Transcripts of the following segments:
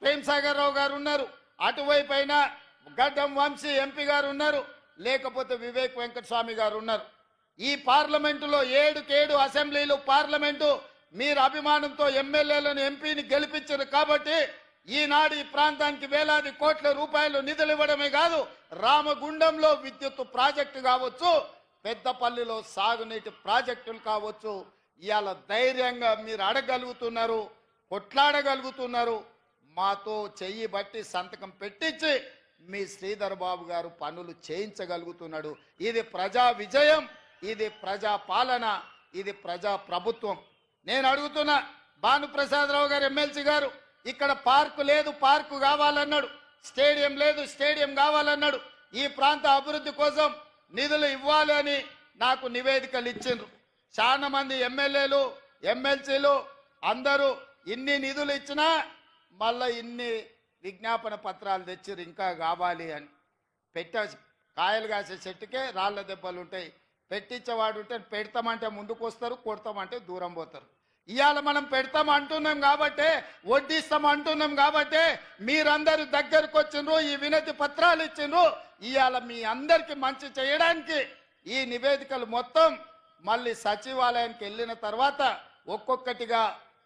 ప్రేమ్ సాగర్ రావు గారు ఉన్నారు, అటువైపు అయినా గడ్డం వంశీ ఎంపీ గారు ఉన్నారు, లేకపోతే వివేక్ వెంకటస్వామి గారు ఉన్నారు. ఈ పార్లమెంటులో 7 అసెంబ్లీలు పార్లమెంటు మీరు అభిమానంతో ఎమ్మెల్యేలను ఎంపీని గెలిపించారు కాబట్టి ఈనాడు ఈ ప్రాంతానికి వేలాది కోట్ల రూపాయలు నిధులు ఇవ్వడమే కాదు, రామగుండంలో విద్యుత్ ప్రాజెక్టు కావచ్చు, పెద్దపల్లిలో సాగునీటి ప్రాజెక్టులు కావచ్చు, ఇవాళ ధైర్యంగా మీరు అడగలుగుతున్నారు, కొట్లాడగలుగుతున్నారు. మాతో చెయ్యి బట్టి సంతకం పెట్టించి మీ శ్రీధర్ బాబు గారు పనులు చేయించగలుగుతున్నాడు. ఇది ప్రజా విజయం, ఇది ప్రజా పాలన, ఇది ప్రజా ప్రభుత్వం. నేను అడుగుతున్నా, భానుప్రసాదరావు గారు ఎమ్మెల్సీ గారు, ఇక్కడ పార్కు లేదు, పార్కు కావాలన్నాడు, స్టేడియం లేదు, స్టేడియం కావాలన్నాడు. ఈ ప్రాంత అభివృద్ధి కోసం నిధులు ఇవ్వాలి అని నాకు నివేదికలు ఇచ్చిండ్రు. చాలా మంది ఎమ్మెల్యేలు ఎమ్మెల్సీలు అందరూ ఇన్ని నిధులు ఇచ్చినా మళ్ళీ ఇన్ని విజ్ఞాపన పత్రాలు తెచ్చిర్రు ఇంకా కావాలి అని. కాయలు కాసే చెట్టుకే రాళ్ల దెబ్బలు ఉంటాయి. పెట్టించేవాడు ఉంటే పెడతామంటే ముందుకు వస్తారు, కొడతామంటే దూరం పోతారు. ఇవాళ మనం పెడతాం అంటున్నాం కాబట్టి, వడ్డిస్తాం అంటున్నాం కాబట్టి మీరందరూ దగ్గరకు వచ్చిండ్రు, ఈ వినతి పత్రాలు ఇచ్చిండ్రు. ఇవాళ మీ అందరికి మంచి చేయడానికి ఈ నివేదికలు మొత్తం మళ్ళీ సచివాలయానికి వెళ్ళిన తర్వాత ఒక్కొక్కటిగా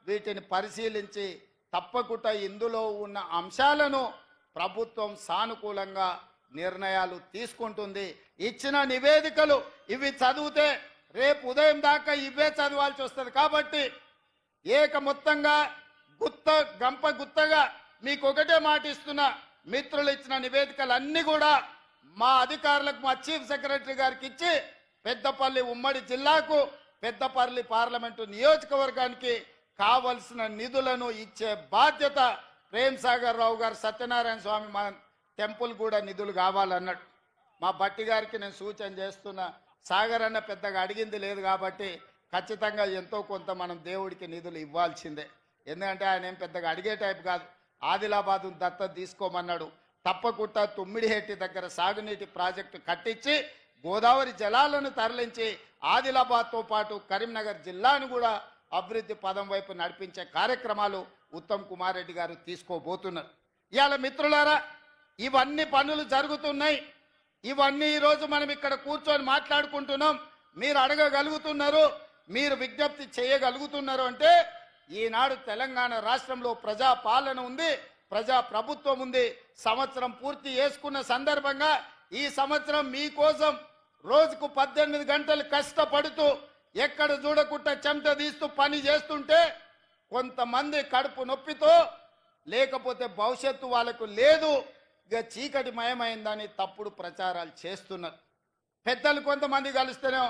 వీటిని పరిశీలించి తప్పకుండా ఇందులో ఉన్న అంశాలను ప్రభుత్వం సానుకూలంగా నిర్ణయాలు తీసుకుంటుంది. ఇచ్చిన నివేదికలు ఇవి చదివితే రేపు ఉదయం దాకా ఇవే చదవాల్సి వస్తుంది కాబట్టి మొత్తంగా గుత్తగా మీకు ఒకటే మాట ఇస్తున్నా, మిత్రులు ఇచ్చిన నివేదికలన్నీ కూడా మా అధికారులకు, మా చీఫ్ సెక్రటరీ గారికి ఇచ్చి పెద్దపల్లి ఉమ్మడి జిల్లాకు, పెద్దపల్లి పార్లమెంటు నియోజకవర్గానికి కావలసిన నిధులను ఇచ్చే బాధ్యత ప్రేమ్ సాగర్ రావు గారు. సత్యనారాయణ స్వామి మా టెంపుల్ కూడా నిధులు కావాలన్నాడు. మా బట్టి గారికి నేను సూచన చేస్తున్నా, సాగర్ అన్న పెద్దగా అడిగింది లేదు కాబట్టి ఖచ్చితంగా ఎంతో కొంత మనం దేవుడికి నిధులు ఇవ్వాల్సిందే. ఎందుకంటే ఆయన ఏం పెద్దగా అడిగే టైప్ కాదు. ఆదిలాబాద్ దత్తత తీసుకోమన్నాడు. తప్పకుండా తుమ్మిడిహెట్టి దగ్గర సాగునీటి ప్రాజెక్టు కట్టించి గోదావరి జలాలను తరలించి ఆదిలాబాద్తో పాటు కరీంనగర్ జిల్లాను కూడా అభివృద్ధి పదం వైపు నడిపించే కార్యక్రమాలు ఉత్తమ్ కుమార్ రెడ్డి గారు తీసుకోబోతున్నారు. ఇవాళ మిత్రులారా, ఇవన్నీ పనులు జరుగుతున్నాయి. ఇవన్నీ ఈరోజు మనం ఇక్కడ కూర్చొని మాట్లాడుకుంటున్నాం. మీరు అడగగలుగుతున్నారు, మీరు విజ్ఞప్తి చేయగలుగుతున్నారు అంటే ఈనాడు తెలంగాణ రాష్ట్రంలో ప్రజా పాలన ఉంది, ప్రజా ప్రభుత్వం ఉంది. సంవత్సరం పూర్తి చేసుకున్న సందర్భంగా ఈ సంవత్సరం మీకోసం రోజుకు 18 గంటలు కష్టపడుతూ ఎక్కడ చూడకుండా చెమట తీస్తూ పని చేస్తుంటే కొంతమంది కడుపు నొప్పితో, లేకపోతే భవిష్యత్తు వాళ్ళకు లేదు, ఇక చీకటి మయమైందని తప్పుడు ప్రచారాలు చేస్తున్నారు. పెద్దలు కొంతమంది కలిస్తేనే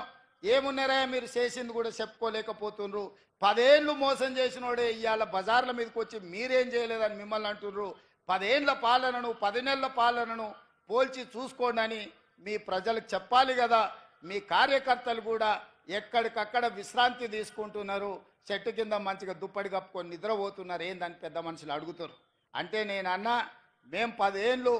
ఏమున్నారా మీరు చేసింది కూడా చెప్పుకోలేకపోతున్నారు. 10 ఏళ్ళు మోసం చేసినోడే ఇవాళ బజార్ల మీదకి వచ్చి మీరేం చేయలేదని మిమ్మల్ని అంటున్నారు. 10 ఏళ్ళ పాలనను 10 నెలల పాలనను పోల్చి చూసుకోండి అని మీ ప్రజలకు చెప్పాలి కదా. మీ కార్యకర్తలు కూడా ఎక్కడికక్కడ విశ్రాంతి తీసుకుంటున్నారు, చెట్టు కింద మంచిగా దుప్పటి కప్పుకొని నిద్రపోతున్నారు. ఏందని పెద్ద మనుషులు అడుగుతారు. అంటే నేను అన్నా, మేము 10 ఏళ్ళు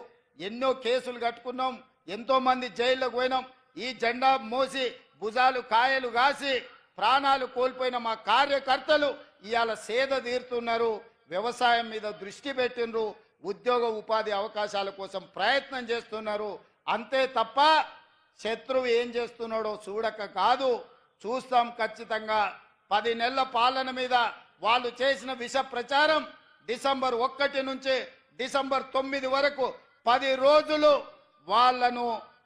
ఎన్నో కేసులు కట్టుకున్నాం, ఎంతోమంది జైల్లోకి పోయినాం. ఈ జెండా మోసి భుజాలు కాయలు కాసి ప్రాణాలు కోల్పోయిన మా కార్యకర్తలు ఇవాళ సేద తీరుతున్నారు, వ్యవసాయం మీద దృష్టి పెట్టినరు, ఉద్యోగ ఉపాధి అవకాశాల కోసం ప్రయత్నం చేస్తున్నారు. అంతే తప్ప శత్రువు ఏం చేస్తున్నాడో చూడక కాదు, చూస్తాం ఖచ్చితంగా. 10 నెలల పాలన మీద వాళ్ళు చేసిన విష ప్రచారం డిసెంబర్ 1 నుంచి డిసెంబర్ 9 వరకు 10 రోజులు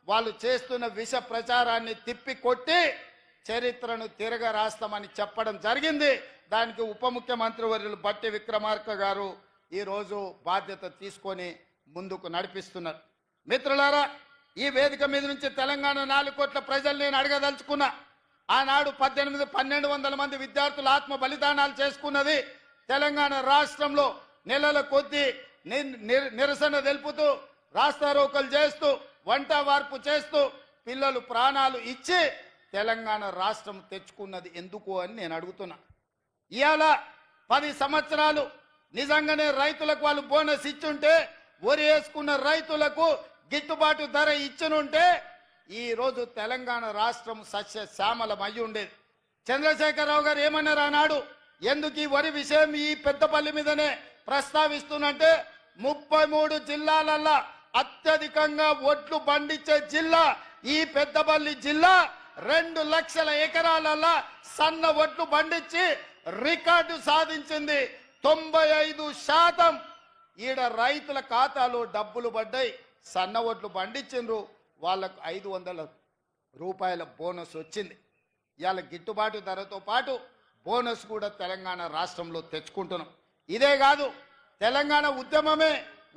వాళ్ళు చేస్తున్న విష ప్రచారాన్ని తిప్పి కొట్టి చరిత్రను తిరగ రాస్తామని చెప్పడం జరిగింది. దానికి ఉప ముఖ్యమంత్రి వర్యులు బట్టి విక్రమార్క గారు ఈరోజు బాధ్యత తీసుకొని ముందుకు నడిపిస్తున్నారు. మిత్రులారా, ఈ వేదిక మీద నుంచి తెలంగాణ 4 కోట్ల ప్రజలు నేను అడగదలుచుకున్నా. ఆనాడు 1200 మంది విద్యార్థులు ఆత్మ బలిదానాలు చేసుకున్నది తెలంగాణ రాష్ట్రంలో. నెలల కొద్దీ నిరసన తెలుపుతూ, రాస్తారోకలు చేస్తూ, వంట వార్పు చేస్తూ పిల్లలు ప్రాణాలు ఇచ్చి తెలంగాణ రాష్ట్రం తెచ్చుకున్నది ఎందుకు అని నేను అడుగుతున్నా. ఇవాళ 10 సంవత్సరాలు నిజంగానే రైతులకు వాళ్ళు బోనస్ ఇచ్చుంటే, వరి వేసుకున్న రైతులకు గిట్టుబాటు ధర ఇచ్చినుంటే ఈరోజు తెలంగాణ రాష్ట్రం సస్యశ్యామలం అయ్యి ఉండేది. చంద్రశేఖరరావు గారు ఏమన్నారు ఆనాడు, ఎందుకు ఈ వరి విషయం ఈ పెద్దపల్లి మీదనే ప్రస్తావిస్తున్నంటే 33 జిల్లాలల్లో అత్యధికంగా ఒడ్లు పండించే జిల్లా ఈ పెద్దపల్లి జిల్లా. 2 లక్షల ఎకరాలల్లో సన్న ఒడ్లు పండించి రికార్డు సాధించింది. 95% ఈడ రైతుల ఖాతాలో డబ్బులు పడ్డాయి. సన్న ఒడ్లు పండించిండ్రు, వాళ్ళకు 500 రూపాయల బోనస్ వచ్చింది. ఇవాళ గిట్టుబాటు ధరతో పాటు బోనస్ కూడా తెలంగాణ రాష్ట్రంలో తెచ్చుకుంటున్నాం. ఇదే కాదు, తెలంగాణ ఉద్యమమే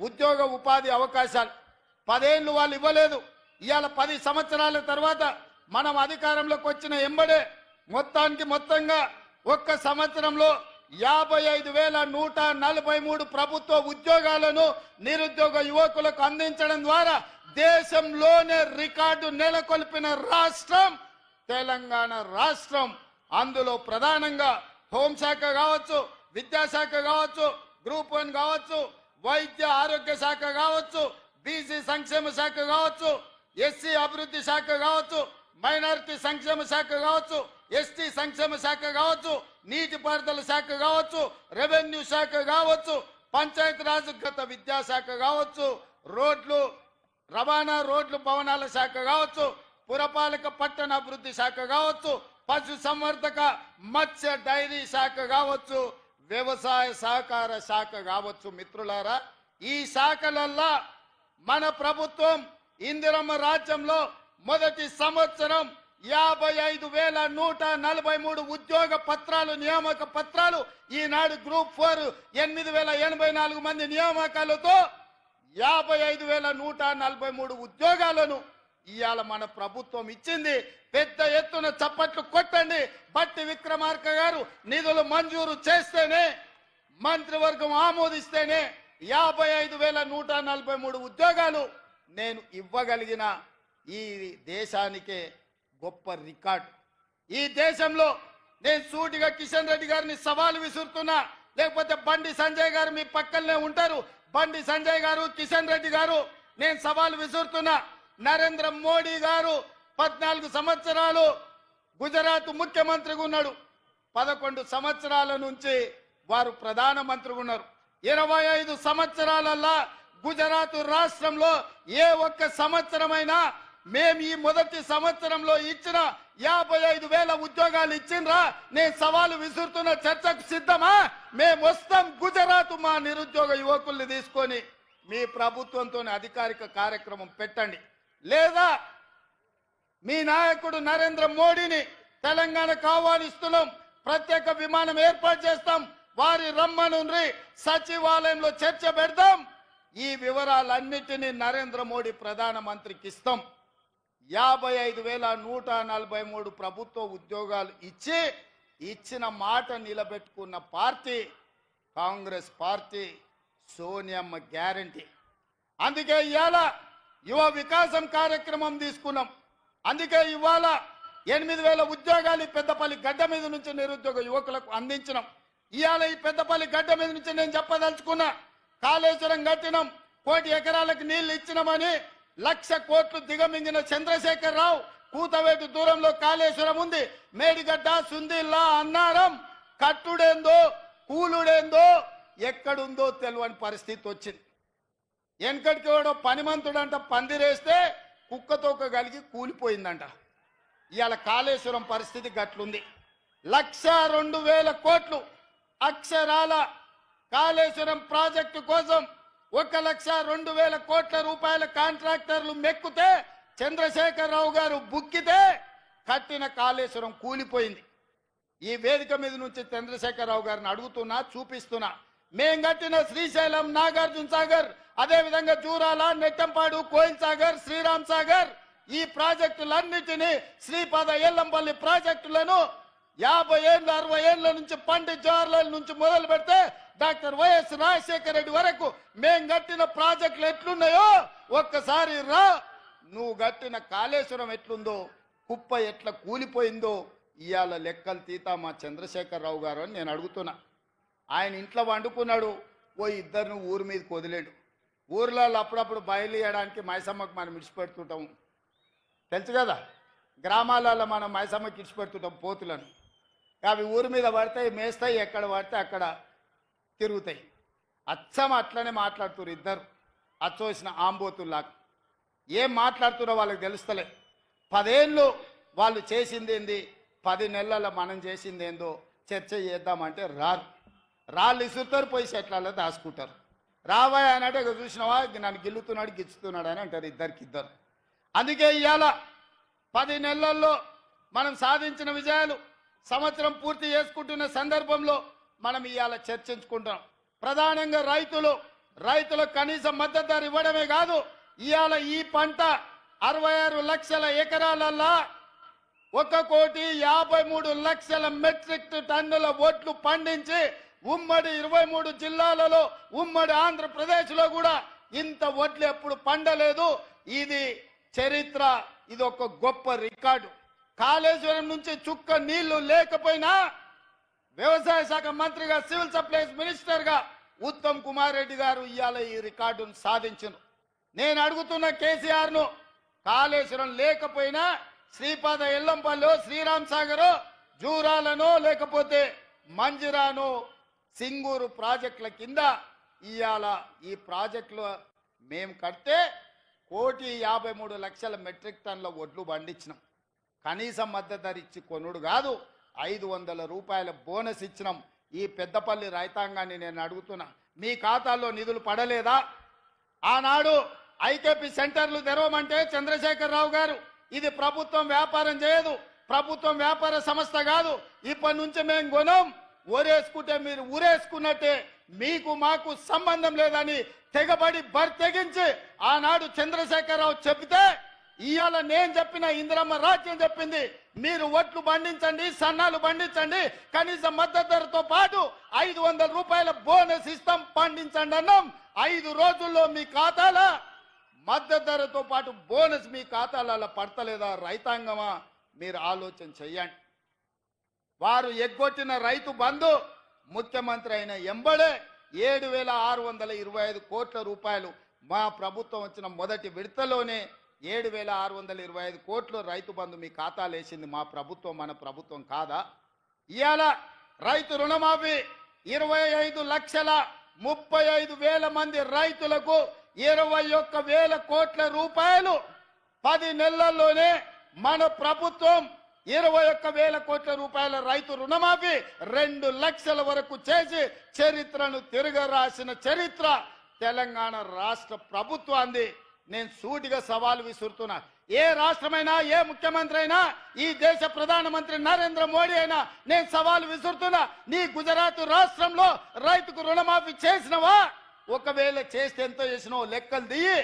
ఉద్యోగ ఉపాధి అవకాశాలు. 10 ఏళ్ళు వాళ్ళు ఇవ్వలేదు. ఇవాళ 10 సంవత్సరాల తర్వాత మనం అధికారంలోకి వచ్చిన ఎంబడే మొత్తంగా ఒక్క సంవత్సరంలో 55,143 ప్రభుత్వ ఉద్యోగాలను నిరుద్యోగ యువకులకు అందించడం ద్వారా దేశంలోనే రికార్డు నెలకొల్పిన రాష్ట్రం తెలంగాణ రాష్ట్రం. అందులో ప్రధానంగా హోంశాఖ కావచ్చు, విద్యాశాఖ కావచ్చు, గ్రూప్ 1 కావచ్చు, వైద్య ఆరోగ్య శాఖ కావచ్చు, బీసీ సంక్షేమ శాఖ కావచ్చు, ఎస్సీ అభివృద్ధి శాఖ కావచ్చు, మైనారిటీ సంక్షేమ శాఖ కావచ్చు, ఎస్టీ సంక్షేమ శాఖ కావచ్చు, నీటిపారుదల శాఖ కావచ్చు, రెవెన్యూ శాఖ కావచ్చు, పంచాయతీరాజ్ గత విద్యాశాఖ కావచ్చు, రోడ్లు రవాణా రోడ్లు భవనాల శాఖ కావచ్చు, పురపాలక పట్టణ అభివృద్ధి శాఖ కావచ్చు, పశు సంవర్ధక మత్స్య డైరీ శాఖ కావచ్చు, వ్యవసాయ సహకార శాఖ కావచ్చు. మిత్రులారా, ఈ శాఖలల్లా మన ప్రభుత్వం ఇందిరమ్మ రాజ్యంలో మొదటి సంవత్సరం 55,143 ఉద్యోగ పత్రాలు, నియామక పత్రాలు, ఈనాడు గ్రూప్ 4 8,084 మంది నియామకాలతో 55,143 ఉద్యోగాలను ఇవాళ మన ప్రభుత్వం ఇచ్చింది. పెద్ద ఎత్తున చప్పట్లు కొట్టండి. బట్టి విక్రమార్క గారు నిధులు మంజూరు చేస్తేనే, మంత్రివర్గం ఆమోదిస్తేనే 55,143 ఉద్యోగాలు నేను ఇవ్వగలిగిన ఈ దేశానికే గొప్ప రికార్డు. ఈ దేశంలో నేను సూటిగా కిషన్ రెడ్డి గారిని సవాలు విసురుతున్నా, లేకపోతే బండి సంజయ్ గారు మీ పక్కనే ఉంటారు, బండి సంజయ్ గారు, కిషన్ రెడ్డి గారు, నేను సవాలు విసురుతున్నా. నరేంద్ర మోడీ గారు 14 సంవత్సరాలు గుజరాత్ ముఖ్యమంత్రిగా ఉన్నాడు. 11 సంవత్సరాల నుంచి వారు ప్రధానమంత్రిగా ఉన్నారు. 25 సంవత్సరాలల్లా గుజరాత్ రాష్ట్రంలో ఏ ఒక్క సంవత్సరమైనా మేము ఈ మొదటి సంవత్సరంలో ఇచ్చిన 55,000 ఉద్యోగాలు ఇచ్చిండ్రా? నేను సవాలు విసురుతున్న, చర్చకు సిద్ధమా? మేము వస్తాం గుజరాత్. మా నిరుద్యోగ యువకుల్ని తీసుకొని మీ ప్రభుత్వంతో అధికారిక కార్యక్రమం పెట్టండి, లేదా మీ నాయకుడు నరేంద్ర మోడీని తెలంగాణకు ఆహ్వానిస్తున్నాం, ప్రత్యేక విమానం ఏర్పాటు చేస్తాం, వారి రమ్మనుండ్రి, సచివాలయంలో చర్చ పెడదాం. ఈ వివరాలన్నిటినీ నరేంద్ర మోడీ ప్రధానమంత్రికి ఇస్తాం. 55,143 ప్రభుత్వ ఉద్యోగాలు ఇచ్చిన మాట నిలబెట్టుకున్న పార్టీ కాంగ్రెస్ పార్టీ, సోనియమ్మ గ్యారంటీ. అందుకే ఇవాళ యువ వికాసం కార్యక్రమం తీసుకున్నాం. అందుకే ఇవాళ 8,000 ఉద్యోగాలు పెద్దపల్లి గడ్డ మీద నుంచి నిరుద్యోగ యువకులకు అందించినాం. ఇవాళ ఈ పెద్దపల్లి గడ్డ మీద నుంచి నేను చెప్పదలుచుకున్నా, కాళేశ్వరం కట్టినాం, 1 కోటి ఎకరాలకు నీళ్లు ఇచ్చినామని 1,00,000 కోట్లు దిగమింగిన చంద్రశేఖర్ రావు కూతవేటు దూరంలో కాళేశ్వరం ఉంది. మేడిగడ్డ, సుందిల్లా, అన్నారం కట్టుడేందో కూలుడేందో ఎక్కడుందో తెలియని పరిస్థితి వచ్చింది. వెనకటికి ఎవడో పనిమంతుడంట పందిరేస్తే కుక్కతోక కలిగి కూలిపోయిందంట. ఇవాళ కాళేశ్వరం పరిస్థితి గట్లుంది. 1,02,000 కోట్లు అక్షరాల కాళేశ్వరం ప్రాజెక్టు కోసం 1,02,000 కోట్ల రూపాయల కాంట్రాక్టర్లు మెక్కితే, చంద్రశేఖర్ రావు గారు బుక్కితే కట్టిన కాళేశ్వరం కూలిపోయింది. ఈ వేదిక మీద నుంచి చంద్రశేఖర్ రావు గారిని అడుగుతున్నా, చూపిస్తున్నా. మేం కట్టిన శ్రీశైలం, నాగార్జున సాగర్, అదే విధంగా జూరాల, నెట్టంపాడు, కోయిల్ సాగర్, శ్రీరామ్ సాగర్, ఈ ప్రాజెక్టులన్నిటినీ, శ్రీపాద ఎల్లంపల్లి ప్రాజెక్టులను 50 ఏళ్ళు 60 ఏళ్ల నుంచి పండిత్ జవహర్లాల్ నుంచి మొదలు పెడితే డాక్టర్ వైఎస్ రాజశేఖర రెడ్డి వరకు మేం కట్టిన ప్రాజెక్టులు ఎట్లున్నాయో ఒక్కసారి రా. నువ్వు కట్టిన కాళేశ్వరం ఎట్లుందో, కుప్ప ఎట్లా కూలిపోయిందో ఇవాళ లెక్కలు తీతా మా చంద్రశేఖర్ రావు గారు అని నేను అడుగుతున్నా. ఆయన ఇంట్లో వండుకున్నాడు, ఓ ఇద్దరిని ఊరి మీదకి వదిలేడు. ఊర్లలో అప్పుడప్పుడు బయలుదేయడానికి మైసమ్మకు మనం విడిచిపెడుతుంటాం, తెలుసు కదా. గ్రామాలలో మనం మైసమ్మకి విడిచిపెడుతుంటాం పోతులను. అవి ఊరి మీద పడతాయి, మేస్తాయి, ఎక్కడ పడితే అక్కడ తిరుగుతాయి. అచ్చం అట్లనే మాట్లాడుతున్నారు ఇద్దరు అచ్చోసిన ఆంబోతుల్లాగా. ఏం మాట్లాడుతున్నారో వాళ్ళకి తెలుస్తలే. 10 ఏళ్ళు వాళ్ళు చేసింది ఏంది, 10 నెలల మనం చేసింది ఏందో చర్చ చేద్దామంటే రాళ్ళు ఇసురుతారు, పోయి చెట్లలో దాచుకుంటారు. రావాయి అని అంటే చూసినావా నన్ను గిల్లుతున్నాడు గిచ్చుతున్నాడు అని అంటారు ఇద్దరు. అందుకే ఇవాళ 10 నెలల్లో మనం సాధించిన విజయాలు సంవత్సరం పూర్తి చేసుకుంటున్న సందర్భంలో మనం ఇవాళ చర్చించుకుంటాం. ప్రధానంగా రైతులకు కనీస మద్దతు ధర ఇవ్వడమే కాదు, ఇవాళ ఈ పంట 66 లక్షల ఎకరాలల్లా 1,53,00,000 మెట్రిక్ టన్నుల వడ్లు పండించి ఉమ్మడి 23 జిల్లాలలో ఉమ్మడి ఆంధ్రప్రదేశ్లో కూడా ఇంత వడ్లు ఎప్పుడు పండలేదు. ఇది చరిత్ర, ఇది ఒక గొప్ప రికార్డు. కాళేశ్వరం నుంచి చుక్క నీళ్లు లేకపోయినా వ్యవసాయ శాఖ మంత్రిగా సివిల్ సప్లైస్ మినిస్టర్గా ఉత్తమ్ కుమార్ రెడ్డి గారు ఇవాళ ఈ రికార్డును సాధించను. నేను అడుగుతున్న కేసీఆర్ను, కాళేశ్వరం లేకపోయినా శ్రీపాద ఎల్లంపల్లి, శ్రీరామ్ సాగర్, జూరాలను లేకపోతే మంజిరాను, సింగూరు ప్రాజెక్టుల కింద ఇవాళ ఈ ప్రాజెక్టులు మేము కడితే 1,53,00,000 మెట్రిక్ టన్నుల వడ్లు పండించినాం. కనీస మద్దతు ధర ఇచ్చి కొనుడు కాదు, 500 రూపాయల బోనస్ ఇచ్చినాం. ఈ పెద్దపల్లి రైతాంగాన్ని నేను అడుగుతున్నా, మీ ఖాతాల్లో నిధులు పడలేదా? ఆనాడు ఐకేపీ సెంటర్లు తెరవమంటే చంద్రశేఖరరావు గారు ఇది ప్రభుత్వం వ్యాపారం చేయదు, ప్రభుత్వం వ్యాపార సంస్థ కాదు, ఇప్పటి నుంచి మేము కొనం, ఊరేసుకుంటే మీరు ఊరేసుకున్నట్టే, మీకు మాకు సంబంధం లేదని తెగబడి తెగించి ఆనాడు చంద్రశేఖరరావు చెబితే ఇవాళ నేను చెప్పిన ఇందిరమ్మ రాజ్యం చెప్పింది మీరు వడ్లు పండించండి, సన్నాలు పండించండి, కనీస మద్దతు ధరతో పాటు 500 రూపాయల బోనస్ ఇస్తాం, పండించండి అన్నాం. 5 రోజుల్లో మీ ఖాతాల మద్దతు ధరతో పాటు బోనస్ మీ ఖాతాలలో పడతలేదా? రైతాంగమా, మీరు ఆలోచన చెయ్యండి. వారు ఎగ్గొట్టిన రైతు బంధు ముఖ్యమంత్రి అయిన ఎంబడే 7,625 కోట్ల రూపాయలు మా ప్రభుత్వం వచ్చిన మొదటి విడతలోనే 7,625 కోట్లు రైతు బంధు మీ ఖాతాలు వేసింది మా ప్రభుత్వం, మన ప్రభుత్వం కాదా? ఇవాళ రైతు రుణమాఫీ 25,35,000 మంది రైతులకు 21,000 కోట్ల రూపాయలు 10 నెలల్లోనే మన ప్రభుత్వం 21,000 కోట్ల రూపాయల రైతు రుణమాఫీ 2 లక్షల వరకు చేసి చరిత్రను తిరగరాసిన చరిత్ర తెలంగాణ రాష్ట్ర ప్రభుత్వాన్ని. నేను సూటిగా సవాలు విసురుతున్నా, ఏ రాష్ట్రమైనా ఏ ముఖ్యమంత్రి అయినా, ఈ దేశ ప్రధానమంత్రి నరేంద్ర మోడీ అయినా నేను సవాలు విసురుతున్నా, నీ గుజరాత్ రాష్ట్రంలో రైతుకు రుణమాఫీ చేసినవా? ఒకవేళ చేస్తే ఎంతో చేసినావో లెక్కలు దిగి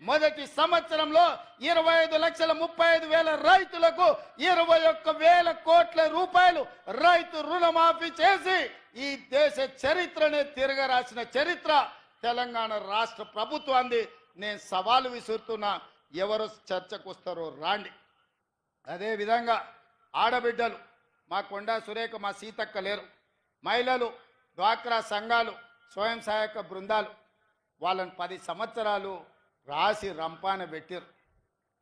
మొదటి సంవత్సరంలో 25,35,000 రైతులకు 21,000 కోట్ల రూపాయలు రైతు రుణమాఫీ చేసి ఈ దేశ చరిత్రనే తిరగరాసిన చరిత్ర తెలంగాణ రాష్ట్ర ప్రభుత్వాన్ని. నేను సవాలు విసురుతున్నా, ఎవరు చర్చకు వస్తారో రాండి. అదేవిధంగా ఆడబిడ్డలు, మా కొండా సురేఖ, మా సీతక్క లేరు, మహిళలు, డ్వాక్రా సంఘాలు, స్వయం సహాయక బృందాలు, వాళ్ళని 10 సంవత్సరాలు రాసి రంపాన పెట్టారు.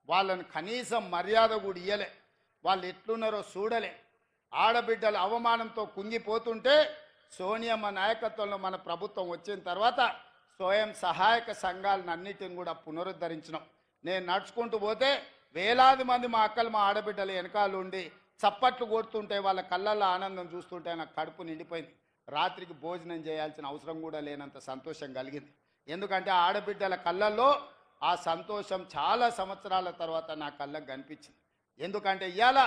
వాళ్ళని కనీసం మర్యాద కూడా ఇయ్యలే, వాళ్ళు ఎట్లున్నారో చూడలే. ఆడబిడ్డల అవమానంతో కుంగిపోతుంటే సోనియమ్మ నాయకత్వంలో మన ప్రభుత్వం వచ్చిన తర్వాత స్వయం సహాయక సంఘాలన్నిటిని కూడా పునరుద్ధరించినాం. నేను నడుచుకుంటూ పోతే వేలాది మంది మా అక్కలు, మా ఆడబిడ్డలు వెనకాల ఉండి చప్పట్లు కొడుతుంటే వాళ్ళ కళ్ళల్లో ఆనందం చూస్తుంటే నాకు కడుపు నిండిపోయింది. రాత్రికి భోజనం చేయాల్సిన అవసరం కూడా లేనంత సంతోషం కలిగింది. ఎందుకంటే ఆడబిడ్డల కళ్ళల్లో ఆ సంతోషం చాలా సంవత్సరాల తర్వాత నా కళ్ళకు కనిపించింది. ఎందుకంటే ఇవాళ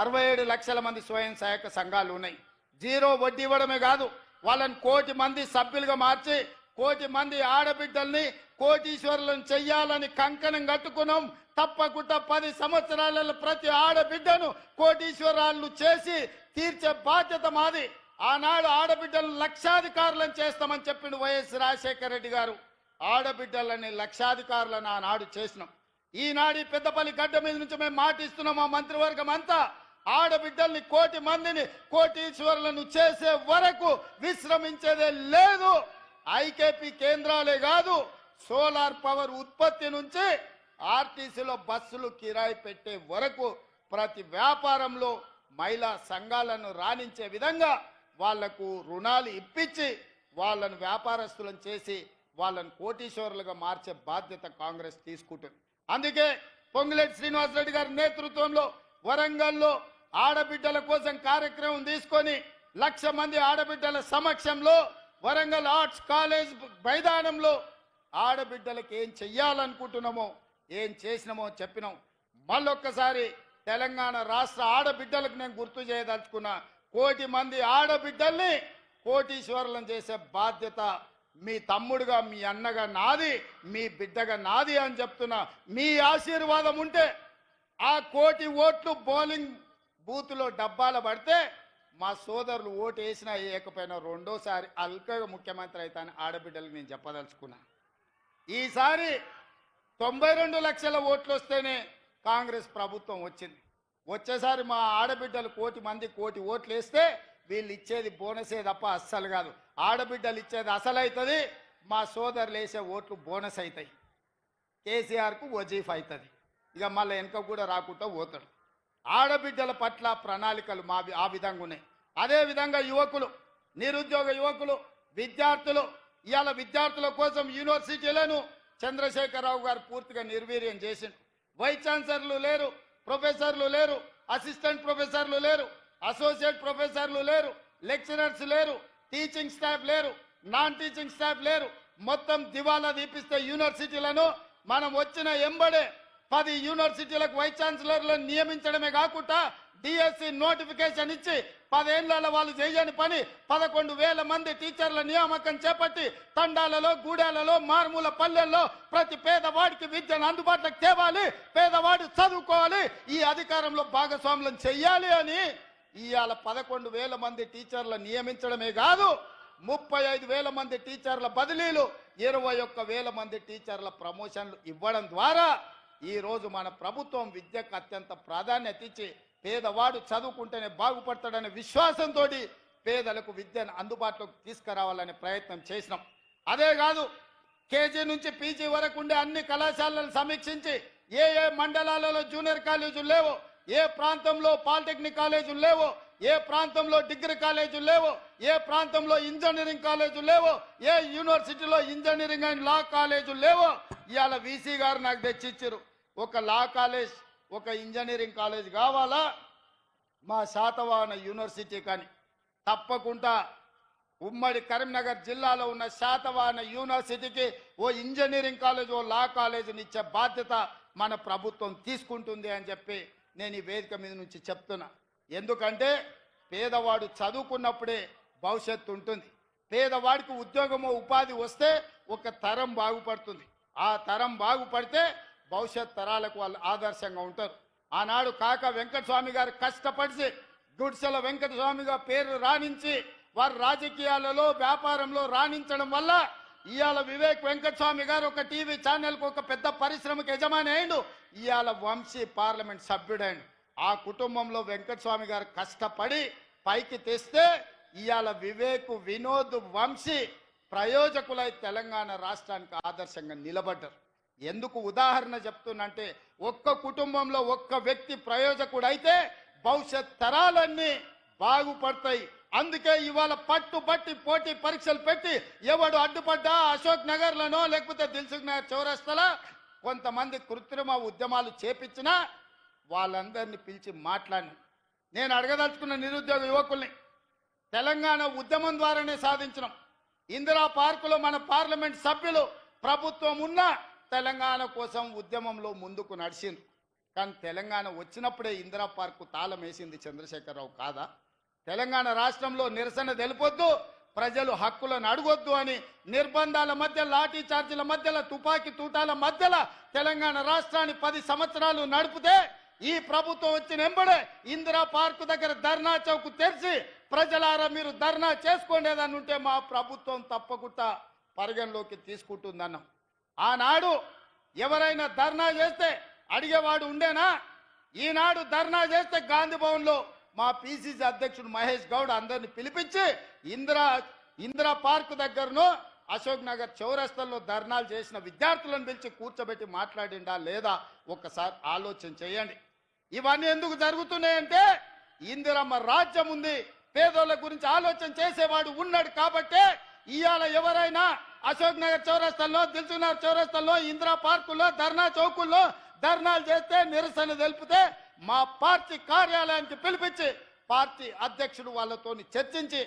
67 లక్షల మంది స్వయం సహాయక సంఘాలు ఉన్నాయి. 0 వడ్డీ ఇవ్వడమే కాదు, వాళ్ళని 1 కోటి మంది సభ్యులుగా మార్చి 1 కోటి మంది ఆడబిడ్డల్ని కోటీశ్వరులను చెయ్యాలని కంకణం కట్టుకున్నాం. తప్పకుండా 10 సంవత్సరాలలో ప్రతి ఆడబిడ్డను కోటీశ్వరాలు చేసి తీర్చే బాధ్యత మాది. ఆనాడు ఆడబిడ్డలను లక్షాధికారులను చేస్తామని చెప్పిండు వైఎస్ రాజశేఖర రెడ్డి గారు. ఆడబిడ్డలని లక్షాధికారులను ఆనాడు చేసినాం. ఈనాడు పెద్దపల్లి గడ్డ మీద నుంచి మేము మాటిస్తున్నాం, మా మంత్రివర్గం అంతా ఆడబిడ్డల్ని 1 కోటి మందిని కోటీశ్వరులను చేసే వరకు విశ్రమించేదే లేదు. ఐకేపీ కేంద్రాలే కాదు, సోలార్ పవర్ ఉత్పత్తి నుంచి ఆర్టీసీలో బస్సులు కిరాయి పెట్టే వరకు ప్రతి వ్యాపారంలో మహిళా సంఘాలను రాణించే విధంగా వాళ్లకు రుణాలు ఇప్పించి వాళ్ళను వ్యాపారస్తులను చేసి వాళ్ళను కోటీశ్వరులుగా మార్చే బాధ్యత కాంగ్రెస్ తీసుకుంటుంది. అందుకే పొంగులేటి శ్రీనివాసరెడ్డి గారి నేతృత్వంలో వరంగల్లో ఆడబిడ్డల కోసం కార్యక్రమం తీసుకొని 1,00,000 మంది ఆడబిడ్డల సమక్షంలో వరంగల్ ఆర్ట్స్ కాలేజ్ మైదానంలో ఆడబిడ్డలకు ఏం చెయ్యాలనుకుంటున్నామో ఏం చేసినామో చెప్పినాం. మళ్ళొక్కసారి తెలంగాణ రాష్ట్ర ఆడబిడ్డలకు నేను గుర్తు చేయదలుచుకున్నా, 1 కోటి మంది ఆడబిడ్డల్ని కోటీశ్వరులను చేసే బాధ్యత మీ తమ్ముడుగా, మీ అన్నగా నాది, మీ బిడ్డగా నాది అని చెప్తున్నా. మీ ఆశీర్వాదం ఉంటే ఆ 1 కోటి ఓట్లు బౌలింగ్ బూత్లో డబ్బాల పడితే మా సోదరులు ఓటు వేసినా వేయకపోయినా రెండోసారి అల్కగా ముఖ్యమంత్రి అవుతాను ఆడబిడ్డలకు నేను చెప్పదలుచుకున్నా. ఈసారి 92 లక్షల ఓట్లు వస్తేనే కాంగ్రెస్ ప్రభుత్వం వచ్చింది. వచ్చేసారి మా ఆడబిడ్డలు 1 కోటి మంది 1 కోటి ఓట్లు వేస్తే వీళ్ళు ఇచ్చేది బోనసే తప్ప అస్సలు కాదు. ఆడబిడ్డలు ఇచ్చేది అసలు అవుతుంది, మా సోదరులు వేసే ఓట్లు బోనస్ అవుతాయి. కేసీఆర్కు వజీఫ్ అవుతుంది, ఇక మళ్ళీ వెనక కూడా రాకుండా పోతాడు. ఆడబిడ్డల పట్ల ప్రణాళికలు ఆ విధంగా ఉన్నాయి. అదేవిధంగా యువకులు, నిరుద్యోగ యువకులు, విద్యార్థులు, ఇవాళ విద్యార్థుల కోసం యూనివర్సిటీలను చంద్రశేఖరరావు గారు పూర్తిగా నిర్వీర్యం చేసిండు. వైస్ ఛాన్సలర్లు లేరు, ప్రొఫెసర్లు లేరు, అసిస్టెంట్ ప్రొఫెసర్లు లేరు, అసోసియేట్ ప్రొఫెసర్లు లేరు, లెక్చరర్స్ లేరు, టీచింగ్ స్టాఫ్ లేరు, నాన్ టీచింగ్ స్టాఫ్ లేరు. మొత్తం దివాలా దీపిస్తే యూనివర్సిటీలను మనం వచ్చిన ఎంబడే 10 యూనివర్సిటీలకు వైస్ ఛాన్సలర్లను నియమించడమే కాకుండా డిఎస్సి నోటిఫికేషన్ ఇచ్చి 10 ఏళ్ల వాళ్ళు చేయని పని 11,000 మంది టీచర్ల నియామకం చేపట్టి తండాలలో, గూడాలలో, మారుమూల పల్లెల్లో ప్రతి పేదవాడికి విద్యను అందుబాటులోకి తేవాలి, పేదవాడు చదువుకోవాలి, ఈ అధికారంలో భాగస్వాములను చెయ్యాలి అని ఇవాళ 11,000 మంది టీచర్ల నియమించడమే కాదు, 35,000 మంది టీచర్ల బదిలీలు, 21,000 మంది టీచర్ల ప్రమోషన్లు ఇవ్వడం ద్వారా ఈరోజు మన ప్రభుత్వం విద్యకు అత్యంత ప్రాధాన్యత ఇచ్చి పేదవాడు చదువుకుంటేనే బాగుపడతాడనే విశ్వాసంతో పేదలకు విద్యను అందుబాటులోకి తీసుకురావాలనే ప్రయత్నం చేసినాం. అదే కాదు, కేజీ నుంచి పీజీ వరకు ఉండే అన్ని కళాశాలలను సమీక్షించి ఏ మండలాలలో జూనియర్ కాలేజీలు లేవో, ఏ ప్రాంతంలో పాలిటెక్నిక్ కాలేజీలు లేవో, ఏ ప్రాంతంలో డిగ్రీ కాలేజీలు లేవో, ఏ ప్రాంతంలో ఇంజనీరింగ్ కాలేజీలు లేవో, ఏ యూనివర్సిటీలో ఇంజనీరింగ్ అండ్ లా కాలేజీలు లేవో ఇవాళ వీసీ గారు నాకు తెచ్చిచ్చారు. ఒక లా కాలేజ్, ఒక ఇంజనీరింగ్ కాలేజ్ కావాలా మా శాతవాహన యూనివర్సిటీ కానీ తప్పకుండా ఉమ్మడి కరీంనగర్ జిల్లాలో ఉన్న శాతవాహన యూనివర్సిటీకి ఓ ఇంజనీరింగ్ కాలేజ్, ఓ లా కాలేజీని ఇచ్చే బాధ్యత మన ప్రభుత్వం తీసుకుంటుంది అని చెప్పి నేను ఈ వేదిక మీద నుంచి చెప్తున్నా. ఎందుకంటే పేదవాడు చదువుకున్నప్పుడే భవిష్యత్తు ఉంటుంది. పేదవాడికి ఉద్యోగమో ఉపాధి వస్తే ఒక తరం బాగుపడుతుంది. ఆ తరం బాగుపడితే భవిష్యత్ తరాలకు వాళ్ళు ఆదర్శంగా ఉంటారు. ఆనాడు కాక వెంకటస్వామి గారు కష్టపడి గుడిసెల వెంకటస్వామిగా పేరు రాణించి వారు రాజకీయాలలో, వ్యాపారంలో రాణించడం వల్ల ఇవాళ వివేక్ వెంకటస్వామి గారు ఒక టీవీ ఛానల్కు ఒక పెద్ద పరిశ్రమకు యజమాని అయిండు. ఇవాళ వంశీ పార్లమెంట్ సభ్యుడైండు. ఆ కుటుంబంలో వెంకటస్వామి గారు కష్టపడి పైకి తెస్తే ఇవాళ వివేక్, వినోద్, వంశీ ప్రయోజకులై తెలంగాణ రాష్ట్రానికి ఆదర్శంగా నిలబడ్డారు. ఎందుకు ఉదాహరణ చెప్తున్నంటే ఒక్క కుటుంబంలో ఒక్క వ్యక్తి ప్రయోజకుడైతే భవిష్యత్ తరాలన్నీ బాగుపడతాయి. అందుకే ఇవాళ పట్టుబట్టి పోటీ పరీక్షలు పెట్టి ఎవడు అడ్డుపడ్డా అశోక్ నగర్లోనో లేకపోతే దిల్సుఖ్ నగర్ చౌరస్తలా కొంతమంది కృత్రిమ ఉద్యమాలు చేపించినా వాళ్ళందరినీ పిలిచి మాట్లాడిన నేను అడగదలుచుకున్న నిరుద్యోగ యువకుల్ని తెలంగాణ ఉద్యమం ద్వారానే సాధించినాం. ఇందిరా పార్కులో మన పార్లమెంట్ సభ్యులు ప్రభుత్వం ఉన్న తెలంగాణ కోసం ఉద్యమంలో ముందుకు నడిచిండ్రు. కానీ తెలంగాణ వచ్చినప్పుడే ఇందిరా పార్కు తాళం వేసింది చంద్రశేఖరరావు కాదా? తెలంగాణ రాష్ట్రంలో నిరసన తెలిపొద్దు, ప్రజలు హక్కులను అడగొద్దు అని నిర్బంధాల మధ్య, లాఠీ చార్జీల మధ్యలో, తుపాకీ తూటాల మధ్యలో తెలంగాణ రాష్ట్రాన్ని 10 సంవత్సరాలు నడిపితే ఈ ప్రభుత్వం వచ్చిన ఎంబడే ఇందిరా పార్కు దగ్గర ధర్నా చౌక్ తెరిచి ప్రజలారా మీరు ధర్నా చేసుకోండేదని ఉంటే మా ప్రభుత్వం తప్పకుండా పరిగణలోకి తీసుకుంటుందన్నాం. ఆనాడు ఎవరైనా ధర్నా చేస్తే అడిగేవాడు ఉండేనా? ఈనాడు ధర్నా చేస్తే గాంధీ భవన్లో మా పిసిసి అధ్యక్షుడు మహేష్ గౌడ్ అందరిని పిలిపించి ఇందిరా పార్క్ దగ్గరను అశోక్ నగర్ చౌరస్తల్లో ధర్నాలు చేసిన విద్యార్థులను పిలిచి కూర్చోబెట్టి మాట్లాడిండా లేదా ఒక్కసారి ఆలోచన చేయండి. ఇవన్నీ ఎందుకు జరుగుతున్నాయంటే ఇందిరమ్మ రాజ్యం ఉంది, పేదోళ్ళ గురించి ఆలోచన చేసేవాడు ఉన్నాడు కాబట్టే ఇవాళ ఎవరైనా అశోక్ నగర్ చౌరస్తాల్లో, దిల్సుఖ్నగర్ చౌరస్తాల్లో, ఇందిరా పార్కుల్లో, ధర్నా చౌకుల్లో ధర్నాలు చేస్తే, నిరసన తెలిపితే మా పార్టీ కార్యాలయానికి పిలిపించి పార్టీ అధ్యక్షుడు వాళ్ళతో చర్చించి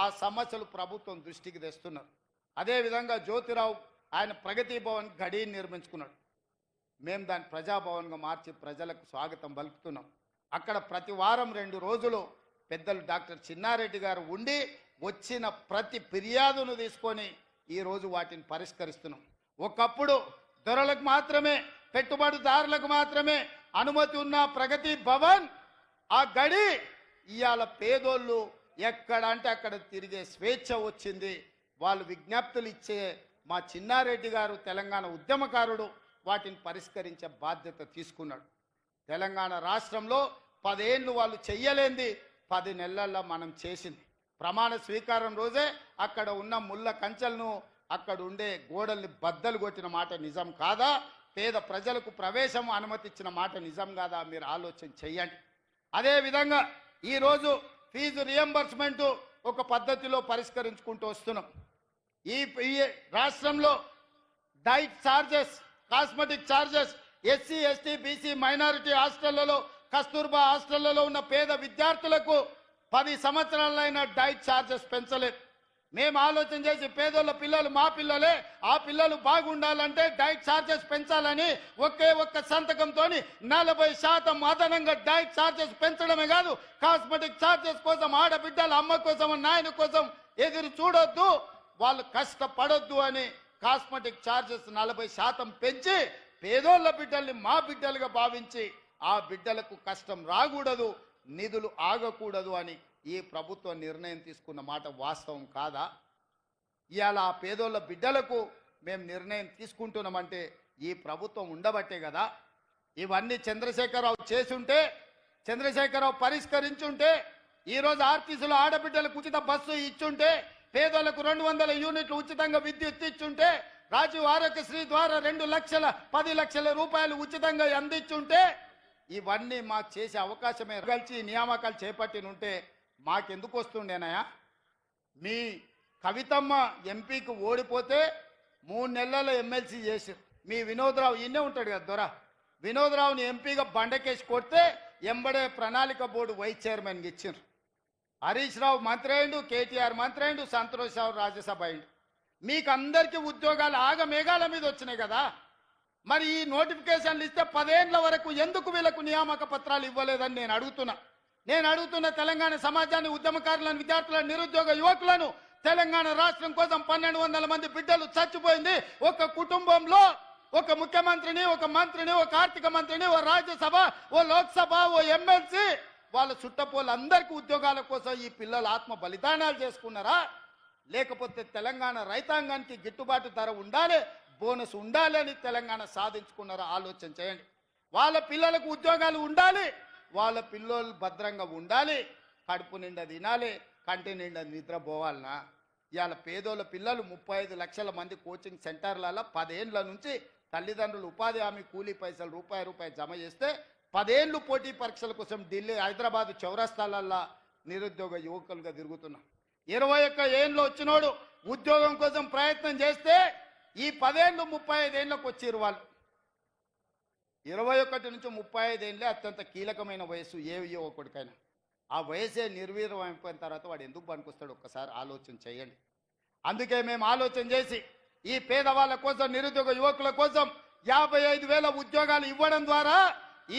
ఆ సమస్యలు ప్రభుత్వం దృష్టికి తెస్తున్నారు. అదేవిధంగా జ్యోతిరావు ఆయన ప్రగతి భవన్ గడి నిర్మించుకున్నాడు. మేము దాన్ని ప్రజాభవన్గా మార్చి ప్రజలకు స్వాగతం పలుకుతున్నాం. అక్కడ ప్రతి వారం 2 రోజులు పెద్దలు డాక్టర్ చిన్నారెడ్డి గారు ఉండి వచ్చిన ప్రతి ఫిర్యాదును తీసుకొని ఈరోజు వాటిని పరిష్కరిస్తున్నాం. ఒకప్పుడు దొరలకు మాత్రమే, పెట్టుబడిదారులకు మాత్రమే అనుమతి ఉన్న ప్రగతి భవన్ ఆ గడి ఇవాళ పేదోళ్ళు ఎక్కడ అంటే అక్కడ తిరిగే స్వేచ్ఛ వచ్చింది. వాళ్ళు విజ్ఞప్తులు ఇచ్చే మా చిన్నారెడ్డి గారు తెలంగాణ ఉద్యమకారుడు వాటిని పరిష్కరించే బాధ్యత తీసుకున్నాడు. తెలంగాణ రాష్ట్రంలో 10 ఏళ్ళు వాళ్ళు చెయ్యలేంది 10 నెలల్లో మనం చేసింది. ప్రమాణ స్వీకారం రోజే అక్కడ ఉన్న ముళ్ళ కంచెలను, అక్కడ ఉండే గోడల్ని బద్దలు కొట్టిన మాట నిజం కాదా? పేద ప్రజలకు ప్రవేశం అనుమతి ఇచ్చిన మాట నిజం కాదా? మీరు ఆలోచన చెయ్యండి. అదేవిధంగా ఈరోజు ఫీజు రియంబర్స్మెంట్ ఒక పద్ధతిలో పరిష్కరించుకుంటూ వస్తున్నాం. ఈ రాష్ట్రంలో diet charges, cosmetic charges SC, ST, BC, minority హాస్టళ్లలో, కస్తూర్బా హాస్టళ్లలో ఉన్న పేద విద్యార్థులకు 10 సంవత్సరాలైన డైట్ ఛార్జెస్ పెంచలేదు. మేము ఆలోచన చేసి పేదోళ్ళ పిల్లలు మా పిల్లలే, ఆ పిల్లలు బాగుండాలంటే డైట్ ఛార్జెస్ పెంచాలని ఒక్క సంతకంతో 40% అదనంగా డైట్ ఛార్జెస్ పెంచడమే కాదు, కాస్మెటిక్ ఛార్జెస్ కోసం ఆడబిడ్డల అమ్మ కోసం, నాయన కోసం ఎదురు చూడొద్దు, వాళ్ళు కష్టపడొద్దు అని కాస్మెటిక్ ఛార్జెస్ 40% పెంచి పేదోళ్ళ బిడ్డల్ని మా బిడ్డలుగా భావించి ఆ బిడ్డలకు కష్టం రాకూడదు, నిధులు ఆగకూడదు అని ఈ ప్రభుత్వం నిర్ణయం తీసుకున్న మాట వాస్తవం కాదా? ఇవాళ ఆ పేదోళ్ళ బిడ్డలకు మేము నిర్ణయం తీసుకుంటున్నామంటే ఈ ప్రభుత్వం ఉండబట్టే కదా. ఇవన్నీ చంద్రశేఖరరావు చేసుంటే, చంద్రశేఖరరావు పరిష్కరించుంటే, ఈరోజు ఆర్టీసీలో ఆడబిడ్డలకు ఉచిత బస్సు ఇచ్చుంటే, పేదోళ్లకు 200 యూనిట్లు ఉచితంగా విద్యుత్ ఇచ్చుంటే, రాజీవ్ ఆరోగ్యశ్రీ ద్వారా 10 లక్షల రూపాయలు ఉచితంగా అందించుంటే, ఇవన్నీ మాకు చేసే అవకాశమే కలిసి నియామకాలు చేపట్టినుంటే మాకెందుకు వస్తుండేనాయా? మీ కవితమ్మ ఎంపీకి ఓడిపోతే 3 నెలల ఎమ్మెల్సీ చేశారు. మీ వినోద్రావు ఈయనే ఉంటాడు కదా దొర, వినోద్రావుని ఎంపీగా బండకేసి కొడితే ఎంబడే ప్రణాళిక బోర్డు వైస్ చైర్మన్గా ఇచ్చారు. హరీష్ రావు మంత్రి అయిండు, కేటీఆర్ మంత్రి అయిండు, సంతోష్ రావు రాజ్యసభ అయిండు. మీకు అందరికీ ఉద్యోగాలు ఆగమేఘాల మీద వచ్చినాయి కదా. మరి ఈ నోటిఫికేషన్లు ఇస్తే 10 ఏళ్ల వరకు ఎందుకు వీళ్ళకు నియామక పత్రాలు ఇవ్వలేదని నేను అడుగుతున్న తెలంగాణ సమాజాన్ని, ఉద్యమకారులను, విద్యార్థులను, నిరుద్యోగ యువకులను. తెలంగాణ రాష్ట్రం కోసం 1200 మంది బిడ్డలు చచ్చిపోయింది. ఒక కుటుంబంలో ఒక ముఖ్యమంత్రిని, ఒక మంత్రిని, ఒక ఆర్థిక మంత్రిని, ఓ రాజ్యసభ, ఓ లోక్సభ, ఓ ఎమ్మెల్సీ, వాళ్ళ చుట్టపోళ్ళందరికీ ఉద్యోగాల కోసం ఈ పిల్లలు ఆత్మ బలిదానాలు చేసుకున్నారా? లేకపోతే తెలంగాణ రైతాంగానికి గిట్టుబాటు ధర ఉండాలి, బోనస్ ఉండాలి అని తెలంగాణ సాధించుకున్నారా? ఆలోచన చేయండి. వాళ్ళ పిల్లలకు ఉద్యోగాలు ఉండాలి, వాళ్ళ పిల్లలు భద్రంగా ఉండాలి, కడుపు నిండా తినాలి, కంటి నిండా నిద్రపోవాలనా? ఇవాళ పేదోళ్ళ పిల్లలు 35 లక్షల మంది కోచింగ్ సెంటర్లలో 10 ఏళ్ల నుంచి తల్లిదండ్రులు ఉపాధి హామీ కూలీ పైసలు రూపాయి జమ చేస్తే 10 ఏళ్ళు పోటీ పరీక్షల కోసం ఢిల్లీ, హైదరాబాద్ చౌరస్తాలల్లో నిరుద్యోగ యువకులుగా తిరుగుతున్నాం. 21 ఏళ్ళు వచ్చినోడు ఉద్యోగం కోసం ప్రయత్నం చేస్తే ఈ 10 ఏళ్ళు 35 ఏళ్ళకు వచ్చిరు. వాళ్ళు 21 నుంచి 35 ఏళ్ళే అత్యంత కీలకమైన వయసు ఏ యువకుడికైనా. ఆ వయసే నిర్వీర్యం అయిపోయిన తర్వాత వాడు ఎందుకు పనికొస్తాడు? ఒక్కసారి ఆలోచన చేయండి. అందుకే మేము ఆలోచన చేసి ఈ పేదవాళ్ళ కోసం, నిరుద్యోగ యువకుల కోసం 55,000 ఉద్యోగాలు ఇవ్వడం ద్వారా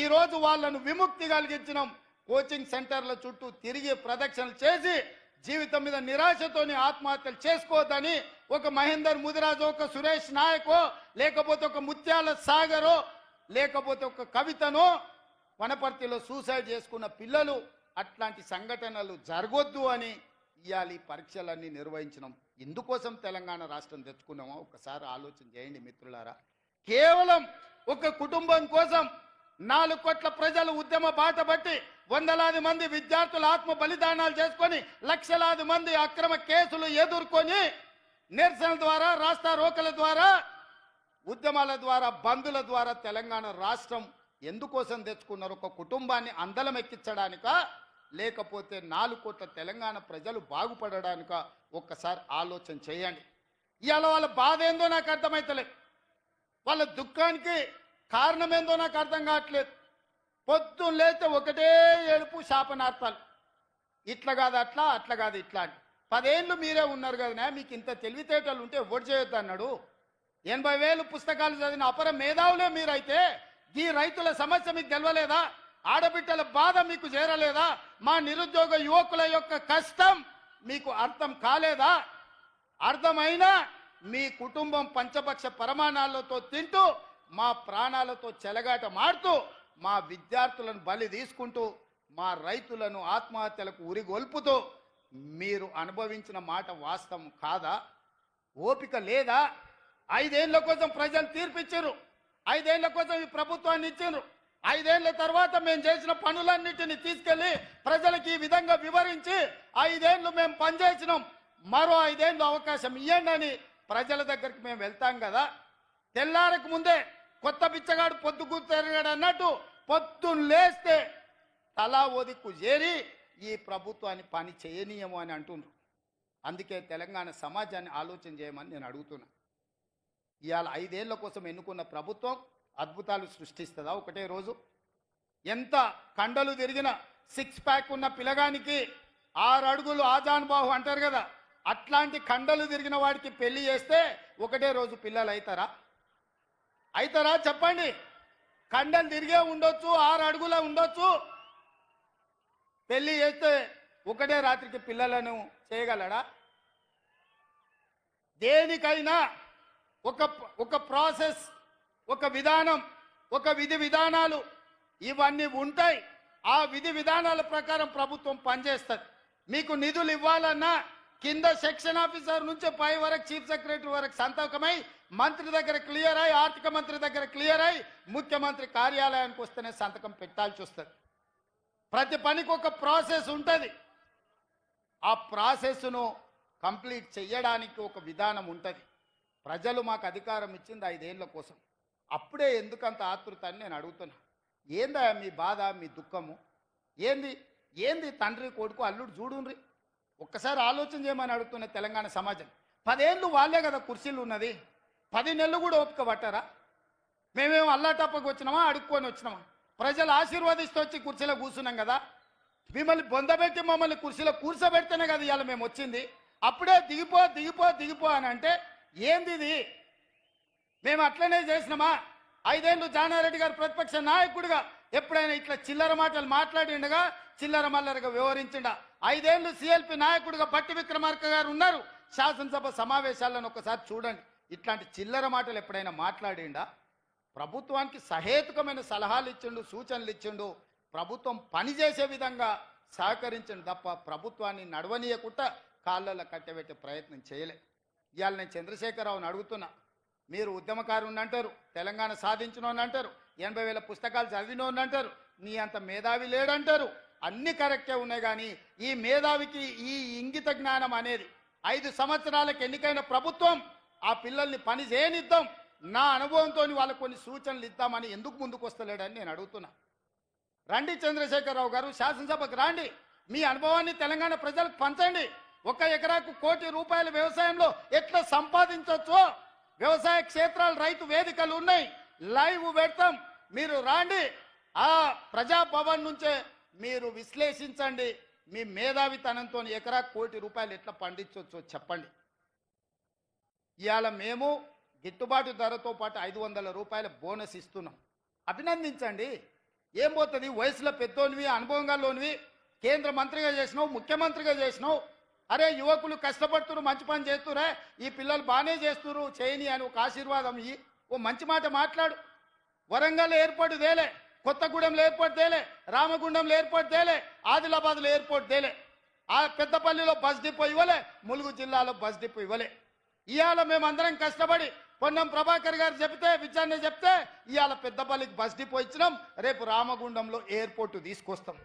ఈరోజు వాళ్ళను విముక్తి కలిగించినాం. కోచింగ్ సెంటర్ల చుట్టూ తిరిగి ప్రదక్షిణలు చేసి జీవితం మీద నిరాశతోని ఆత్మహత్యలు చేసుకోవద్దని ఒక మహేందర్ ముదిరాజు, ఒక సురేష్ నాయకో, లేకపోతే ఒక ముత్యాల సాగరో, లేకపోతే ఒక కవితనో వనపర్తిలో సూసైడ్ చేసుకున్న పిల్లలు, అట్లాంటి సంఘటనలు జరగొద్దు అని ఇవాళ ఈ పరీక్షలన్నీ నిర్వహించినాం. ఇందుకోసం తెలంగాణ రాష్ట్రం తెచ్చుకున్నామో ఒకసారి ఆలోచన చేయండి మిత్రులారా. కేవలం ఒక కుటుంబం కోసం 4 కోట్ల ప్రజలు ఉద్యమ బాట బట్టి, వందలాది మంది విద్యార్థులు ఆత్మ బలిదానాలు చేసుకొని, లక్షలాది మంది అక్రమ కేసులు ఎదుర్కొని, నిరసన ద్వారా, రాస్తా రోకల ద్వారా, ఉద్యమాల ద్వారా, బంధుల ద్వారా తెలంగాణ రాష్ట్రం ఎందుకోసం తెచ్చుకున్నారు? ఒక కుటుంబాన్ని అందలం ఎక్కించడానికా, లేకపోతే 4 కోట్ల తెలంగాణ ప్రజలు బాగుపడడానిక? ఒక్కసారి ఆలోచన చేయండి. ఇవాళ వాళ్ళ బాధ ఏందో నాకు అర్థమైతలేదు, వాళ్ళ దుఃఖానికి కారణం ఏందో నాకు అర్థం కావట్లేదు. పొద్దున్న లేతే ఒకటే ఏడుపు శాపనార్థాలు, ఇట్లా కాదు అట్లా, అట్లా కాదు ఇట్లా అని. 10 ఏళ్ళు మీరే ఉన్నారు కదా, మీకు ఇంత తెలివితేటలు ఉంటే ఓటు చేయొద్దు అన్నాడు. 80,000 పుస్తకాలు చదివిన అపర మేధావులే మీరైతే ఈ రైతుల సమస్య మీకు తెలవలేదా? ఆడబిడ్డల బాధ మీకు చేరలేదా? మా నిరుద్యోగ యువకుల యొక్క కష్టం మీకు అర్థం కాలేదా? అర్థమైనా మీ కుటుంబం పంచపక్ష పరమాణాలతో తింటూ, మా ప్రాణాలతో చెలగాట మాడుతూ, మా విద్యార్థులను బలి తీసుకుంటూ, మా రైతులను ఆత్మహత్యలకు ఉరిగొల్పుతూ మీరు అనుభవించిన మాట వాస్తవం కాదా? ఓపిక లేదా? 5 ఏళ్ల కోసం ప్రజలు తీర్పిచ్చారు, 5 ఏళ్ల కోసం ఈ ప్రభుత్వాన్ని ఇచ్చారు. 5 ఏళ్ల తర్వాత మేము చేసిన పనులన్నిటిని తీసుకెళ్లి ప్రజలకు ఈ విధంగా వివరించి 5 ఏళ్ళు మేము పనిచేసినాం, మరో 5 ఏళ్ళు అవకాశం ఇవ్వండి అని ప్రజల దగ్గరికి మేము వెళ్తాం కదా. తెల్లారకు ముందే కొత్త బిచ్చగాడు పొద్దుకు తిరగాడు అన్నట్టు పొద్దున్న లేస్తే తలా ఓదిక్కు చేరి ఈ ప్రభుత్వాన్ని పని చేయనీయము అని అంటున్నారు. అందుకే తెలంగాణ సమాజాన్ని ఆలోచన చేయమని నేను అడుగుతున్నా. ఇవాళ 5 ఏళ్ల కోసం ఎన్నుకున్న ప్రభుత్వం అద్భుతాలు సృష్టిస్తుందా ఒకటే రోజు? ఎంత కండలు తిరిగిన 6 ప్యాక్ ఉన్న పిల్లగానికి 6 అడుగులు ఆజానుబాహు అంటారు కదా, అట్లాంటి కండలు తిరిగిన వాడికి పెళ్లి చేస్తే ఒకటే రోజు పిల్లలు అవుతారా? అవుతారా చెప్పండి. కండలు తిరిగే ఉండొచ్చు, 6 అడుగుల ఉండొచ్చు, పెళ్లి చేస్తే ఒకటే రాత్రికి పిల్లలను చేయగలడా? దేనికైనా ఒక ప్రాసెస్, ఒక విధానం, ఒక విధి విధానాలు ఇవన్నీ ఉంటాయి. ఆ విధి విధానాల ప్రకారం ప్రభుత్వం పనిచేస్తుంది. మీకు నిధులు ఇవ్వాలన్నా కింద సెక్షన్ ఆఫీసర్ నుంచి పై వరకు చీఫ్ సెక్రటరీ వరకు సంతకమై మంత్రి దగ్గర క్లియర్ అయి, ఆర్థిక మంత్రి దగ్గర క్లియర్ అయి, ముఖ్యమంత్రి కార్యాలయానికి వస్తేనే సంతకం పెట్టాల్సి వస్తుంది. ప్రతి పనికి ఒక ప్రాసెస్ ఉంటుంది. ఆ ప్రాసెస్ను కంప్లీట్ చేయడానికి ఒక విధానం ఉంటుంది. ప్రజలు మాకు అధికారం ఇచ్చింది 5 ఏళ్ల కోసం, అప్పుడే ఎందుకంత ఆతృత అని నేను అడుగుతున్నా. ఏందా మీ బాధ, మీ దుఃఖము ఏంది? ఏంది తండ్రి కొడుకు అల్లుడు చూడుండ్రి, ఒక్కసారి ఆలోచన చేయమని అడుగుతున్న తెలంగాణ సమాజం. 10 ఏళ్ళు వాళ్ళే కదా కుర్చీలు ఉన్నది, 10 నెలలు కూడా ఓపిక పట్టారా? మేమేమో అల్లాటప్పకు వచ్చినామా, అడుక్కొని వచ్చినామా? ప్రజలు ఆశీర్వాదిస్తూ వచ్చి కుర్చీలో కూర్చున్నాం కదా. మిమ్మల్ని బొందబెట్టి మమ్మల్ని కుర్చీలో కూర్చోబెడితేనే కదా ఇవాళ మేము వచ్చింది. అప్పుడే దిగిపో దిగిపో దిగిపో అని అంటే ఏంది ఇది? మేము అట్లనే చేసినామా? 5 ఏళ్ళు జానారెడ్డి గారు ప్రతిపక్ష నాయకుడిగా ఎప్పుడైనా ఇట్లా చిల్లర మాటలు మాట్లాడిండగా, చిల్లర మల్లరగా వ్యవహరించిండా? 5 ఏళ్ళు సిఎల్పి నాయకుడిగా బట్టి విక్రమార్క గారు ఉన్నారు. శాసనసభ సమావేశాలను ఒకసారి చూడండి, ఇట్లాంటి చిల్లర మాటలు ఎప్పుడైనా మాట్లాడిండా? ప్రభుత్వానికి సహేతుకమైన సలహాలు ఇచ్చిండు, సూచనలు ఇచ్చిండు, ప్రభుత్వం పనిచేసే విధంగా సహకరించండి తప్ప ప్రభుత్వాన్ని నడవనీయకుండా కాళ్ళల్లో కట్టబెట్టే ప్రయత్నం చేయలే. ఇవాళ నేను చంద్రశేఖరరావుని అడుగుతున్నా, మీరు ఉద్యమకారుని అంటారు, తెలంగాణ సాధించినోని అంటారు, 80,000 పుస్తకాలు చదివినోని అంటారు, నీ అంత మేధావి లేడంటారు, అన్ని కరెక్టే ఉన్నాయి. కానీ ఈ మేధావికి ఈ ఇంగిత జ్ఞానం అనేది 5 సంవత్సరాలకు ఎన్నికైన ప్రభుత్వం ఆ పిల్లల్ని పని చేయనిద్దాం, నా అనుభవంతో వాళ్ళకు కొన్ని సూచనలు ఇద్దామని ఎందుకు ముందుకు వస్తలేడని నేను అడుగుతున్నా. రండి చంద్రశేఖరరావు గారు, శాసనసభకు రండి, మీ అనుభవాన్ని తెలంగాణ ప్రజలకు పంచండి. 1 ఎకరాకు ₹1 కోటి వ్యవసాయంలో ఎట్లా సంపాదించవచ్చో వ్యవసాయ క్షేత్రాలు, రైతు వేదికలు ఉన్నాయి, లైవ్ పెడతాం, మీరు రాండి. ఆ ప్రజాభవన్ నుంచే మీరు విశ్లేషించండి, మీ మేధావితనంతో ఎకరాకు ₹1 కోటి ఎట్లా పండించవచ్చో చెప్పండి. ఇవాళ మేము గిట్టుబాటు ధరతో పాటు ₹500 బోనస్ ఇస్తున్నాం, అభినందించండి. ఏం పోతుంది? వయసులో పెద్దోనివి, అనుభవంగా లోనివి, కేంద్ర మంత్రిగా చేసినావు, ముఖ్యమంత్రిగా చేసినావు. అరే యువకులు కష్టపడుతున్నారు, మంచి పని చేస్తురా, ఈ పిల్లలు బాగానే చేస్తున్నారు, చేయని అని ఒక ఆశీర్వాదం ఇయ్యి, ఓ మంచి మాట మాట్లాడు. వరంగల్ ఎయిర్పోర్ట్ తేలే, కొత్తగూడెంలో ఎయిర్పోర్ట్ తేలే, రామగుండంలో ఎయిర్పోర్ట్ తేలే, ఆదిలాబాద్లో ఎయిర్పోర్ట్ తేలే, ఆ పెద్దపల్లిలో బస్ డిపో ఇవ్వలే, ములుగు జిల్లాలో బస్ డిపో ఇవ్వలే. ఇవాళ మేమందరం కష్టపడి పొన్నం ప్రభాకర్ గారు చెప్తే, విచారణ చెప్తే ఇవాళ పెద్దపల్లికి బస్ డిపో ఇచ్చినాం, రేపు రామగుండంలో ఎయిర్పోర్ట్ తీసుకొస్తాం.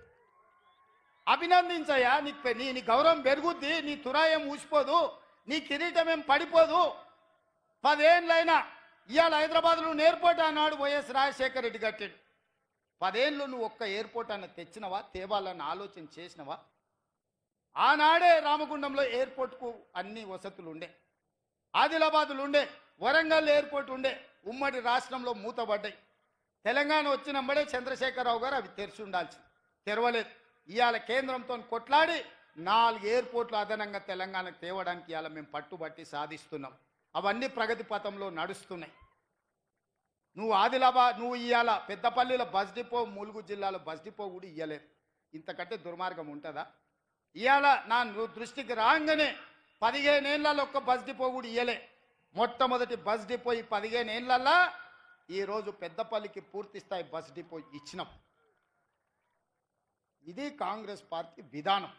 అభినందించయ్యా, నీ గౌరవం పెరుగుద్ది, నీ తురాయం ఊసిపోదు, నీ కిరీటం ఏం పడిపోదు. 10 ఏళ్ళైనా ఇవాళ హైదరాబాద్లో ఎయిర్పోర్ట్ అన్నాడు వైఎస్ రాజశేఖర రెడ్డి కట్టాడు. 10 ఏళ్ళు నువ్వు ఒక్క ఎయిర్పోర్ట్ అన్న తెచ్చినవా, తేవాలన్న ఆలోచన చేసినవా? ఆనాడే రామగుండంలో ఎయిర్పోర్ట్కు అన్ని వసతులు ఉండే, ఆదిలాబాదులు ఉండే, వరంగల్ ఎయిర్పోర్ట్ ఉండే, ఉమ్మడి రాష్ట్రంలో మూతబడ్డాయి. తెలంగాణ వచ్చినప్పుడే చంద్రశేఖరరావు గారు అవి తెరిచి ఉండాల్సి తెరవలేదు. ఇవాళ కేంద్రంతో కొట్లాడి 4 ఎయిర్పోర్ట్లు అదనంగా తెలంగాణకు తేవడానికి ఇవాళ మేము పట్టుబట్టి సాధిస్తున్నాం. అవన్నీ ప్రగతి పథంలో నడుస్తున్నాయి. నువ్వు ఆదిలాబాద్, నువ్వు ఇవాళ పెద్దపల్లిలో బస్ డిపో, ములుగు జిల్లాలో బస్ డిపో కూడా ఇవ్వలేదు. ఇంతకంటే దుర్మార్గం ఉంటుందా? ఇవాళ నా దృష్టికి రాగానే 15 ఏళ్లలో ఒక్క బస్ డిపో కూడా ఇవ్వలే. మొట్టమొదటి బస్ డిపో ఈ 15 ఏళ్లలో ఈరోజు పెద్దపల్లికి పూర్తి స్థాయి బస్ డిపో ఇచ్చినాం. ఇది కాంగ్రెస్ పార్టీ విధానం.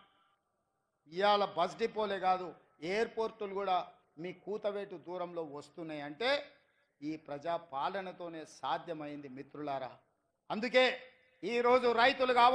ఇవాళ బస్ డిపోలే కాదు, ఎయిర్పోర్టులు కూడా మీ కూతవేటు దూరంలో వస్తున్నాయి అంటే ఈ ప్రజా పాలనతోనే సాధ్యమైంది మిత్రులారా. అందుకే ఈరోజు రైతులు